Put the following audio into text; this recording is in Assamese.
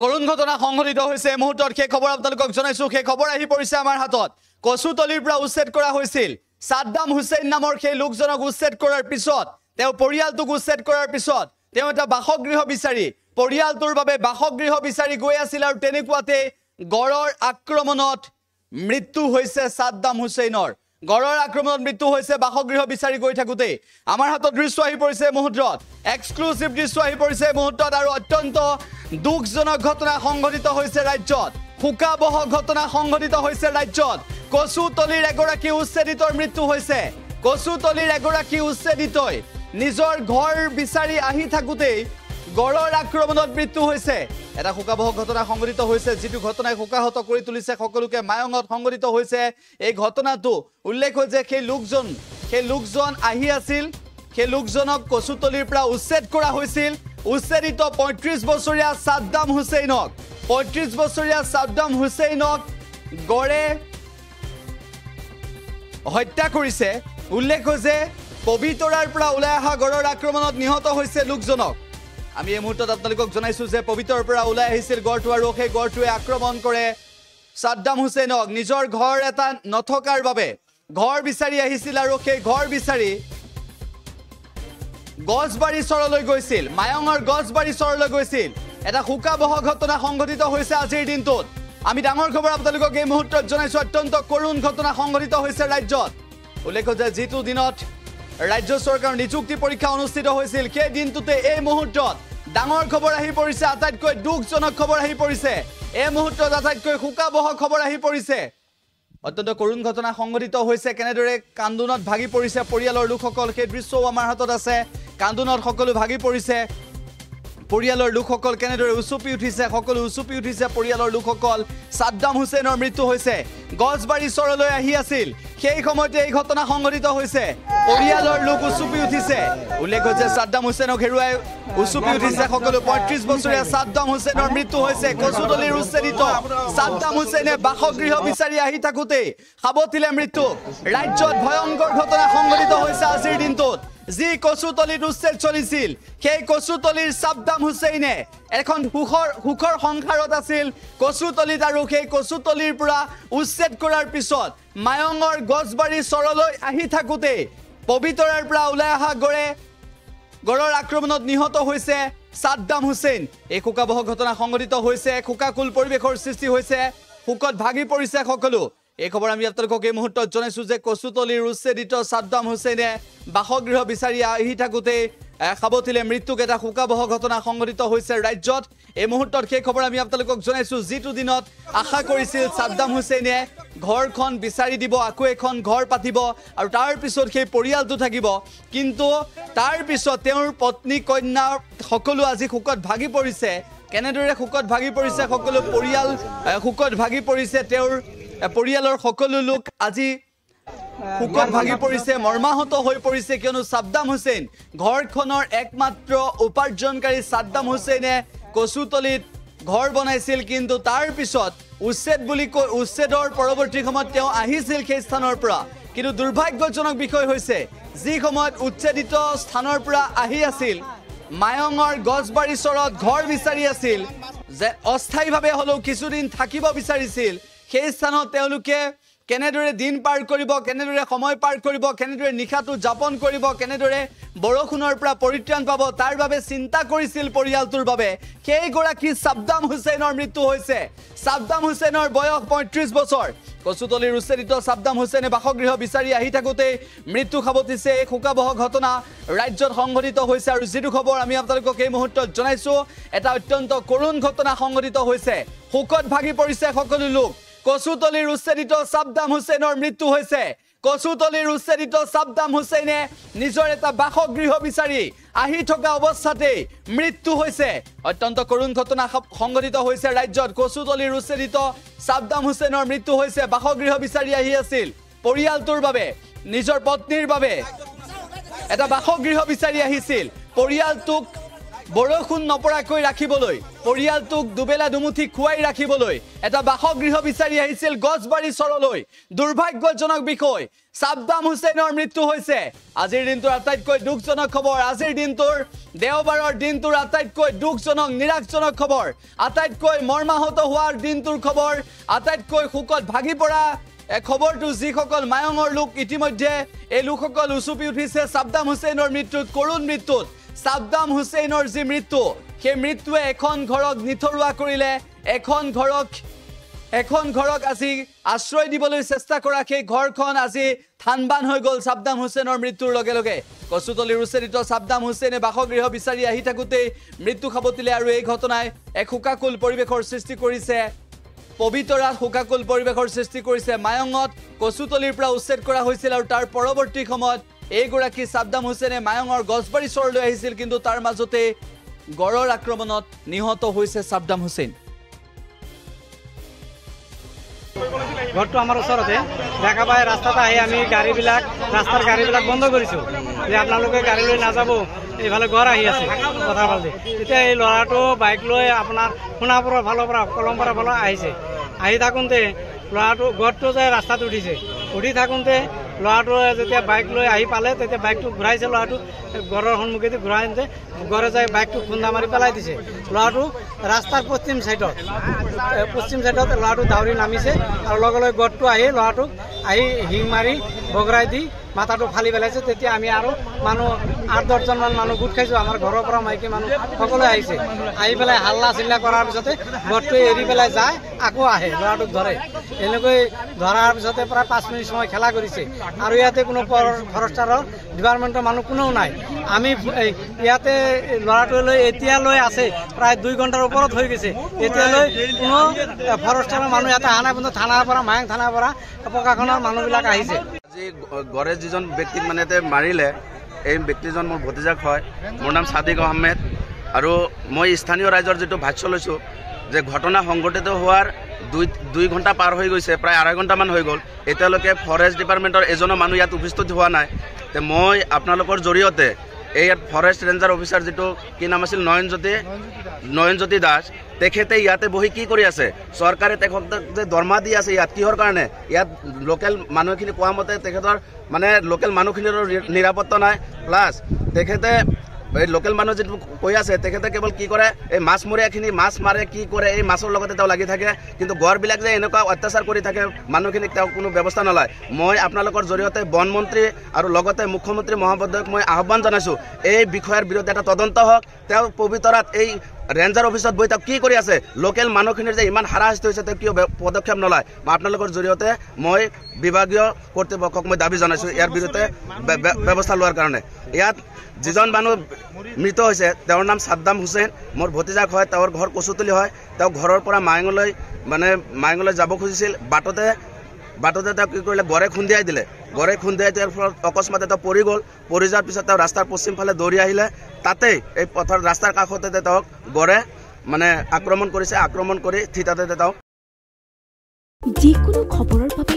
কৰুণ ঘটনা সংঘটিত হয়েছে মুহূৰ্তত সেই খবৰ আপনাদেৰ জানাইছো সেই খবৰ আহি পৰিছে আমাৰ হাতত কচুতলিৰ পৰা উচ্ছেদ কৰা হৈছিল সাদ্দাম হুছেইন নামৰ সেই লোকজনক উচ্ছেদ কৰাৰ পিছত তেওঁ পৰিয়ালটোক উচ্ছেদ কৰাৰ পিছত তেওঁ এটা বাসগৃহ বিচাৰি পৰিয়ালটোৰ বাবে বাসগৃহ বিচাৰি গৈ আছিল আৰু তেনেকুৱাতে গড়ৰ আক্ৰমণত মৃত্যু হৈছে সাদ্দাম হুছেইনৰ গড়ৰ আক্ৰমণত মৃত্যু হৈছে বাসগৃহ বিচাৰি গৈ থাকোতে আমাৰ হাতত দৃশ্য আহি পৰিছে মুহূৰ্তত এক্সক্লুসিভ দৃশ্য আহি পৰিছে মুহূৰ্তত আৰু অত্যন্ত দুখজনক ঘটনা সংঘটিত হৈছে ৰাজ্যত হুকাবহ ঘটনা সংঘটিত হৈছে ৰাজ্যত কচুতলিৰ এগৰাকী উচ্ছেদিতৰ মৃত্যু হৈছে কচুতলিৰ এগৰাকী উচ্ছেদিতই নিজৰ ঘৰ বিচাৰি আহি থাকোতে গড়ৰ আক্ৰমণত মৃত্যু হৈছে এটা হুকাবহ ঘটনা সংঘটিত হৈছে যেটো ঘটনাই হুকাহত কৰি তুলিছে সকলোকে মায়ঙত সংঘটিত হৈছে এই ঘটনাটো উল্লেখ হৈছে সেই লোকজন আহি আছিল সেই লোকজনক কচুতলিৰ পৰা উচ্ছেদ কৰা হৈছিল উচ্ছেদিত ৩৫ বছৰীয়া সাদ্দাম হুছেইনক ৩৫ বছৰীয়া সাদ্দাম হুছেইনক গড়ে হত্যা কৰিছে উল্লেখ হৈছে পবিতৰাৰ পৰা ওলাই অহা গড়ৰ আক্ৰমণত নিহত হৈছে লোকজনক আমি এই মুহূৰ্তত আপোনালোকক জনাইছো যে পবিতৰৰ পৰা ওলাই আহিছিল গড়টো আৰু সেই গড়টোৱে আক্ৰমণ কৰে সাদ্দাম হুছেইনক নিজৰ ঘৰ এটা নথকাৰ বাবে ঘৰ বিচাৰি আহিছিল আৰু সেই ঘৰ বিচাৰি গছবাৰী চৰলৈ গৈছিল মায়ঙৰ গছবাৰী চৰলৈ গৈছিল এটা হুকাবহ ঘটনা সংঘটিত হৈছে আজিৰ দিনটোত আমি ডাঙৰ খবৰ আপোনালোকক এই মুহূৰ্তত জনাইছো অত্যন্ত কৰুণ ঘটনা সংঘটিত হৈছে ৰাজ্যত উল্লেখ যে যেটো দিনত ৰাজ্য চৰকাৰৰ নিযুক্তি পৰীক্ষা অনুষ্ঠিত হৈছিল সেই দিনটোতে এই মুহূৰ্তত ডাঙৰ খবৰ আহি পৰিছে আটাইতকৈ দুখজনক খবৰ আহি পৰিছে এই মুহূৰ্তত আটাইতকৈ হুকাবহ খবৰ আহি পৰিছে অত্যন্ত কৰুণ ঘটনা সংঘটিত হৈছে কেনেদৰে কান্দুনত ভাগি পৰিছে পৰিয়ালৰ লোকসকল সেই দৃশ্যও আমাৰ হাতত আছে কান্দুনত সকলো ভাগি পৰিছে পৰিয়ালৰ লোকসকল কেনেদৰে উচুপি উঠিছে সকলো উচুপি উঠিছে পৰিয়ালৰ লোকসকল সাদ্দাম হুছেইনৰ মৃত্যু হৈছে গছবাৰী চৰলৈ আহি আছিল সেই সময়তে এই ঘটনা সংঘটিত হৈছে পৰিয়ালৰ লোক উচুপি উঠিছে উল্লেখ হৈছে সাদ্দাম হুছেইনক হেৰুৱাই উচুপি উঠিছে সকলো ৩৫ বছৰীয়া সাদ্দাম হুছেইনৰ মৃত্যু হৈছে কচুতলিৰ উচ্ছেদিত সাদ্দাম হুছেইনে বাসগৃহ বিচাৰি আহি থাকোতে সাৱতিলে মৃত্যু ৰাজ্যত ভয়ংকৰ ঘটনা সংঘটিত হৈছে আজিৰ দিনটোত যি কচুতলিত উচ্ছেদ চলিছিল সেই কচুতলিৰ সাদ্দাম হুছেইনে এখন হুখৰ সংসাৰত আছিল কচুতলিত আৰু সেই কচুতলিৰ পৰা উচ্ছেদ কৰাৰ পিছত মায়ঙৰ গছবাৰী চৰলৈ আহি থাকোতে পবিতৰাৰ পৰা ওলাই অহা গড়ৰ আক্ৰমণত নিহত হৈছে সাদ্দাম হুছেইন এই হুকাবহ ঘটনা সংঘটিত হৈছে হুকাকুল পৰিৱেশৰ সৃষ্টি হৈছে হুকত ভাগি পৰিছে সকলো এই খবৰ আমি আপোনালোকক এই মুহূৰ্তত জনাইছো যে কচুতলিৰ উচ্ছেদিত সাদ্দাম হুছেইনে বাসগৃহ বিচাৰি আহি থাকোতে সাৱতিলে মৃত্যুক এটা হুকাবহ ঘটনা সংঘটিত হৈছে ৰাজ্যত এই মুহূৰ্তত সেই খবৰ আমি আপোনালোকক জনাইছো যেটো দিনত আশা কৰিছিল সাদ্দাম হুছেইনে ঘৰখন বিচাৰি দিব আকৌ এখন ঘৰ পাতিব আৰু তাৰ পিছত সেই পৰিয়ালটো থাকিব কিন্তু তাৰ পিছত তেওঁৰ পত্নী কন্যা সকলো আজি হুকত ভাগি পৰিছে কেনেদৰে হুকত ভাগি পৰিছে সকলো পৰিয়াল হুকত ভাগি পৰিছে তেওঁৰ পৰিয়ালৰ সকলো লোক আজি হুকত ভাগি পৰিছে মৰ্মাহত হৈ পৰিছে কিয়নো সাদ্দাম হুছেইন ঘৰখনৰ একমাত্ৰ উপাৰ্জনকাৰী সাদ্দাম হুছেইনে কচুতলিত ঘৰ বনাইছিল কিন্তু তাৰ পিছত উচ্ছেদৰ পৰৱৰ্তী সময়ত তেওঁ আহিছিল সেই স্থানৰ পৰা কিন্তু দুৰ্ভাগ্যজনক বিষয় হৈছে যি সময়ত উচ্ছেদিত স্থানৰ পৰা আহি আছিল মায়ঙৰ গছবাৰী চৰত ঘৰ বিচাৰি আছিল যে অস্থায়ীভাৱে হলেও কিছুদিন থাকিব বিচাৰিছিল সেই স্থানত তেওঁলোকে কেনেদৰে দিন পাৰ কৰিব কেনেদৰে সময় পাৰ কৰিব কেনেদৰে নিশাটো যাপন কৰিব কেনেদৰে বৰষুণৰ পৰা পৰিত্ৰাণ পাব তাৰ বাবে চিন্তা কৰিছিল পৰিয়ালটোৰ বাবে সেই গৰাকী সাদ্দাম হুছেইনৰ মৃত্যু হৈছে সাদ্দাম হুছেইনৰ বয়স ৩৫ বছৰ কচুতলিৰ উচ্ছেদিত সাদ্দাম হুছেইনে বাসগৃহ বিচাৰি আহি থাকোতে মৃত্যু সাৱটিছে এক হুকাবহ ঘটনা ৰাজ্যত সংঘটিত হৈছে আৰু যেটো খবৰ আমি আপোনালোকক এই মুহূৰ্তত জনাইছো এটা অত্যন্ত কৰুণ ঘটনা সংঘটিত হৈছে হুকত ভাগি পৰিছে সকলো লোক কচুতলিৰ উচ্ছেদিত সাদ্দাম হুছেইনৰ মৃত্যু হৈছে কচুতলিৰ উচ্ছেদিত সাদ্দাম হুছেইনে নিজৰ এটা বাসগৃহ বিচাৰি আহি থকা অৱস্থাতে মৃত্যু হৈছে অত্যন্ত কৰুণ ঘটনা সংঘটিত হৈছে ৰাজ্যত কচুতলিৰ উচ্ছেদিত সাদ্দাম হুছেইনৰ মৃত্যু হৈছে বাসগৃহ বিচাৰি আহি আছিল পৰিয়ালটোৰ বাবে নিজৰ পত্নীৰ বাবে এটা বাসগৃহ বিচাৰি আহিছিল পৰিয়ালটোক বৰষুণ নপৰাকৈ ৰাখিবলৈ পৰিয়ালটোক দুবেলা দুমুঠি খুৱাই ৰাখিবলৈ এটা বাসগৃহ বিচাৰি আহিছিল গছবাৰী চৰলৈ দুৰ্ভাগ্যজনক বিষয় সাদ্দাম হুছেইনৰ মৃত্যু হৈছে আজিৰ দিনটোৰ আটাইতকৈ দুখজনক খবৰ আজিৰ দিনটোৰ দেওবাৰৰ দিনটোৰ আটাইতকৈ দুখজনক নিৰাশজনক খবৰ আটাইতকৈ মৰ্মাহত হোৱাৰ দিনটোৰ খবৰ আটাইতকৈ শোকত ভাগি পৰা খবৰটো যিসকল মায়ঙৰ লোক ইতিমধ্যে এই লোকসকল উচুপি উঠিছে সাদ্দাম হুছেইনৰ মৃত্যুত কৰুণ মৃত্যুত সাদ্দাম হুছেইনৰ যি মৃত্যু সেই মৃত্যুৱে এখন ঘৰক নিথৰুৱা কৰিলে এখন ঘৰক আজি আশ্ৰয় দিবলৈ চেষ্টা কৰা সেই ঘৰখন আজি থানবান হৈ গ'ল সাদ্দাম হুছেইনৰ মৃত্যুৰ লগে লগে কচুতলিৰ উচ্ছেদিত সাদ্দাম হুছেইনে বাসগৃহ বিচাৰি আহি থাকোঁতে মৃত্যু খাবতিলে আৰু এই ঘটনাই এক শোকাকুল পৰিৱেশৰ সৃষ্টি কৰিছে পবিতৰাত শোকাকুল পৰিৱেশৰ সৃষ্টি কৰিছে মায়ঙত কচুতলিৰ পৰা উচ্ছেদ কৰা হৈছিল আৰু তাৰ পৰৱৰ্তী সময়ত এইগৰাকী সাদ্দাম হুছেইনে মায়ঙৰ গছবাৰী চৰলৈ আহিছিল কিন্তু তাৰ মাজতে গড়ৰ আক্ৰমণত নিহত হৈছে সাদ্দাম হুছেইন ঘৰটো আমাৰ ওচৰতে দেখা পাই ৰাস্তাতে আহি আমি ৰাস্তাৰ গাড়ীবিলাক বন্ধ কৰিছোঁ যে আপোনালোকে গাড়ী লৈ নাযাব এইফালে ঘৰ আহি আছে কথা পাতি তেতিয়া এই ল'ৰাটো বাইক লৈ আপোনাৰ সোণাপুৰৰ ফালৰ পৰা কলমপাৰাৰ ফালে আহিছে আহি থাকোঁতে ল'ৰাটো ঘৰটো যে ৰাস্তাত উঠি থাকোঁতে ল'ৰাটোৱে যেতিয়া বাইক লৈ আহি পালে তেতিয়া বাইকটো ঘূৰাইছে ল'ৰাটো ঘৰৰ সন্মুখেদি ঘূৰাই আনিছে ঘৰে যাই বাইকটো খুন্দা মাৰি পেলাই দিছে ল'ৰাটো ৰাস্তাৰ পশ্চিম চাইডত ল'ৰাটো দাউৰি নামিছে আৰু লগে লগে ঘৰটো আহি ল'ৰাটোক আহি শিং মাৰি বগৰাই দি মাথাটো ফালি পেলাইছে তেতিয়া আমি আৰু মানুহ 8-10জনমান মানুহ গোট খাইছোঁ আমাৰ ঘৰৰ পৰা মাইকী মানুহ সকলোৱে আহিছে আহি পেলাই হাল্লা চিল্লা কৰাৰ পিছতে ঘৰটো এৰি পেলাই যায় আকৌ আহে ল'ৰাটোক ধৰে এনেকৈ ধৰাৰ পিছতে প্ৰায় 5 মিনিট সময় খেলা কৰিছে আৰু ইয়াতে কোনো ফৰেষ্টাৰৰ ডিপাৰ্টমেণ্টৰ মানুহ কোনেও নাই আমি ইয়াতে ল'ৰাটোলৈ এতিয়ালৈ আছে প্ৰায় 2 ঘণ্টাৰ ওপৰত হৈ গৈছে এতিয়ালৈ কোনো ফৰেষ্টাৰৰ মানুহ ইয়াতে অহা নাই কিন্তু থানাৰ পৰা মায়ং থানাৰ পৰা প্ৰশাসনৰ মানুহবিলাক আহিছে আজি গড়ে যিজন ব্যক্তিক মানে মাৰিলে এই ব্যক্তিজন মোৰ ভতিজাক হয় মোৰ নাম সাদিক আহমেদ আৰু মই স্থানীয় ৰাইজৰ যিটো ভাষ্য লৈছোঁ যে ঘটনা সংঘটিত হোৱাৰ 2 ঘণ্টা পাৰ হৈ গৈছে প্ৰায় 2.5 ঘণ্টামান হৈ গ'ল এতিয়ালৈকে ফৰেষ্ট ডিপাৰ্টমেণ্টৰ এজনো মানুহ ইয়াত উপস্থিত হোৱা নাই তে মই আপোনালোকৰ জৰিয়তে এই ইয়াত ফৰেষ্ট ৰেঞ্জাৰ অফিচাৰ যিটো কি নাম আছিল নয়নজ্যোতি দাস তেখেতে ইয়াতে বহি কি কৰি আছে চৰকাৰে তেখেতক যে দৰমহা দি আছে ইয়াত কিহৰ কাৰণে ইয়াত লোকেল মানুহখিনি কোৱা মতে তেখেতৰ মানে লোকেল মানুহখিনিৰো নিৰাপত্তা নাই প্লাছ তেখেতে এই লোকেল মানুহ যেটো কৈ আছে তেখেতে কেৱল কি কৰে এই মাছমৰীয়াখিনি মাছ মাৰে কি কৰে এই মাছৰ লগতে তেওঁ লাগি থাকে কিন্তু গড়বিলাক যে এনেকুৱা অত্যাচাৰ কৰি থাকে মানুহখিনিক তেওঁ কোনো ব্যৱস্থা নলয় মই আপোনালোকৰ জৰিয়তে বন মন্ত্ৰী আৰু লগতে মুখ্যমন্ত্ৰী মহোদয়ক মই আহ্বান জনাইছোঁ এই বিষয়ৰ বিৰুদ্ধে এটা তদন্ত হওক তেওঁ পবিতৰাত এই ৰেঞ্জাৰ অফিসত বহি তেওঁ কি কৰি আছে লোকেল মানুহখিনিৰ যে ইমান হাৰাশাস্তি হৈছে তেওঁ কিয় পদক্ষেপ নলয় মই আপোনালোকৰ জৰিয়তে মই বিভাগীয় কৰ্তৃপক্ষক মই দাবী জনাইছোঁ ইয়াৰ বিৰুদ্ধে ব্যৱস্থা লোৱাৰ কাৰণে ইয়াত যিজন মানুহ মৃত হৈছে তেওঁৰ নাম সাদ্দাম হুছেইন মোৰ ভতিজাক হয় তেওঁৰ ঘৰ কচুতলি হয় তেওঁ ঘৰৰ পৰা মায়ঙলৈ যাব খুজিছিল বাটতে তেওঁ কি কৰিলে গড়ে খুন্দিয়াই দিয়াৰ ফলত অকস্মাতে তেওঁ পৰি গ'ল পৰি যোৱাৰ পিছত তেওঁ ৰাস্তাৰ পশ্চিম ফালে দৌৰি আহিলে তাতেই এই পথৰ ৰাস্তাৰ কাষতে তেওঁক গড়ে আক্ৰমণ কৰিছে আক্ৰমণ কৰি থিতাতে তেওঁ যিকোনো খবৰৰ বাবে